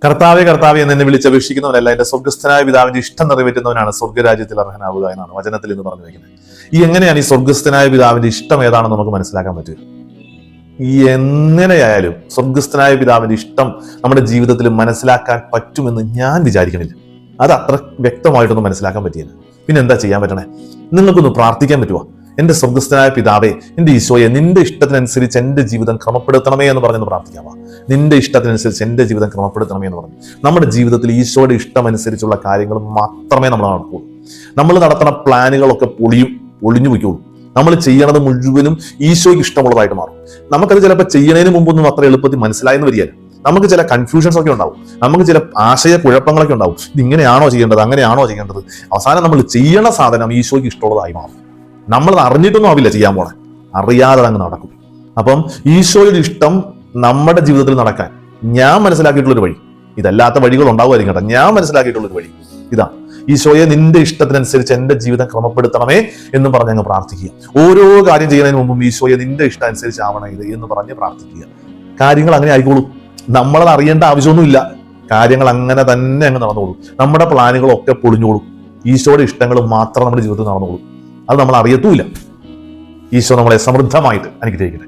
കർത്താവെ കർത്താവെ എന്നെ വിളിച്ചപേക്ഷിക്കുന്നവനല്ല, എന്റെ സ്വർഗസ്ഥനായ പിതാവിന്റെ ഇഷ്ടം നിറവേറ്റുന്നവനാണ് സ്വർഗരാജ്യത്തിൽ അർഹനാവുക എന്നാണ് വചനത്തിൽ ഇന്ന് പറഞ്ഞു വയ്ക്കുന്നത്. എങ്ങനെയാണ് ഈ സ്വർഗസ്ഥനായ പിതാവിന്റെ ഇഷ്ടം ഏതാണെന്ന് നമുക്ക് മനസ്സിലാക്കാൻ പറ്റുക? എങ്ങനെയായാലും സ്വർഗസ്ഥനായ പിതാവിന്റെ ഇഷ്ടം നമ്മുടെ ജീവിതത്തിൽ മനസ്സിലാക്കാൻ പറ്റുമെന്ന് ഞാൻ വിചാരിക്കുന്നില്ല. അത് അത്ര വ്യക്തമായിട്ടൊന്നും മനസ്സിലാക്കാൻ പറ്റിയില്ല. പിന്നെ എന്താ ചെയ്യാൻ പറ്റണേ? നിങ്ങൾക്കൊന്ന് പ്രാർത്ഥിക്കാൻ പറ്റുമോ? എന്റെ സ്വർഗസ്ഥനായ പിതാവേ, എന്റെ ഈശോയെ, നിന്റെ ഇഷ്ടത്തിനനുസരിച്ച് എന്റെ ജീവിതം ക്രമപ്പെടുത്തണമേ എന്ന് പറഞ്ഞൊന്ന് പ്രാർത്ഥിക്കാമോ? നിന്റെ ഇഷ്ടത്തിനനുസരിച്ച് എന്റെ ജീവിതം ക്രമപ്പെടുത്തണമേ എന്ന് പറഞ്ഞു. നമ്മുടെ ജീവിതത്തിൽ ഈശോയുടെ ഇഷ്ടമനുസരിച്ചുള്ള കാര്യങ്ങൾ മാത്രമേ നമ്മൾ നടക്കുള്ളൂ. നമ്മൾ നടത്തുന്ന പ്ലാനുകളൊക്കെ ഒളിഞ്ഞു പോയിക്കോളൂ. നമ്മൾ ചെയ്യണത് മുഴുവനും ഈശോയ്ക്ക് ഇഷ്ടമുള്ളതായിട്ട് മാറും. നമുക്കത് ചിലപ്പോൾ ചെയ്യുന്നതിന് മുമ്പൊന്നും അത്ര എളുപ്പത്തിൽ മനസ്സിലായെന്ന് വരികയില്ല. നമുക്ക് ചില കൺഫ്യൂഷൻസ് ഒക്കെ ഉണ്ടാവും, നമുക്ക് ചില ആശയക്കുഴപ്പങ്ങളൊക്കെ ഉണ്ടാവും. ഇത് ഇങ്ങനെയാണോ ചെയ്യേണ്ടത്, അങ്ങനെയാണോ ചെയ്യേണ്ടത്? അവസാനം നമ്മൾ ചെയ്യണ സാധനം ഈശോയ്ക്ക് ഇഷ്ടമുള്ളതായി മാറും. നമ്മൾ അറിഞ്ഞിട്ടൊന്നും ആവില്ല ചെയ്യാൻ പോണേ, അറിയാതെ അങ്ങ് നടക്കും. അപ്പം ഈശോയുടെ ഇഷ്ടം നമ്മുടെ ജീവിതത്തിൽ നടക്കാൻ ഞാൻ മനസ്സിലാക്കിയിട്ടുള്ളൊരു വഴി, ഇതല്ലാത്ത വഴികൾ ഉണ്ടാവുമായിരിക്കും കേട്ടോ, ഞാൻ മനസ്സിലാക്കിയിട്ടുള്ളൊരു വഴി ഇതാ: ഈശോയെ, നിന്റെ ഇഷ്ടത്തിനനുസരിച്ച് എന്റെ ജീവിതം ക്രമപ്പെടുത്തണമേ എന്ന് പറഞ്ഞ് അങ്ങ് പ്രാർത്ഥിക്കുക. ഓരോ കാര്യം ചെയ്യുന്നതിന് മുമ്പും ഈശോയെ, നിന്റെ ഇഷ്ടം അനുസരിച്ച് ആവണം ഇത് എന്ന് പറഞ്ഞ് പ്രാർത്ഥിക്കുക. കാര്യങ്ങൾ അങ്ങനെ ആയിക്കോളൂ. നമ്മളത് അറിയേണ്ട ആവശ്യമൊന്നുമില്ല. കാര്യങ്ങൾ അങ്ങനെ തന്നെ അങ്ങ് നടന്നോളൂ. നമ്മുടെ പ്ലാനുകളൊക്കെ പൊളിഞ്ഞോളും. ഈശോയുടെ ഇഷ്ടങ്ങൾ മാത്രം നമ്മുടെ ജീവിതത്തിൽ നടന്നോളൂ. അത് നമ്മൾ അറിയത്തുമില്ല. ഈശോ നമ്മളെ സമൃദ്ധമായിട്ട് അനുഗ്രഹിക്കട്ടെ.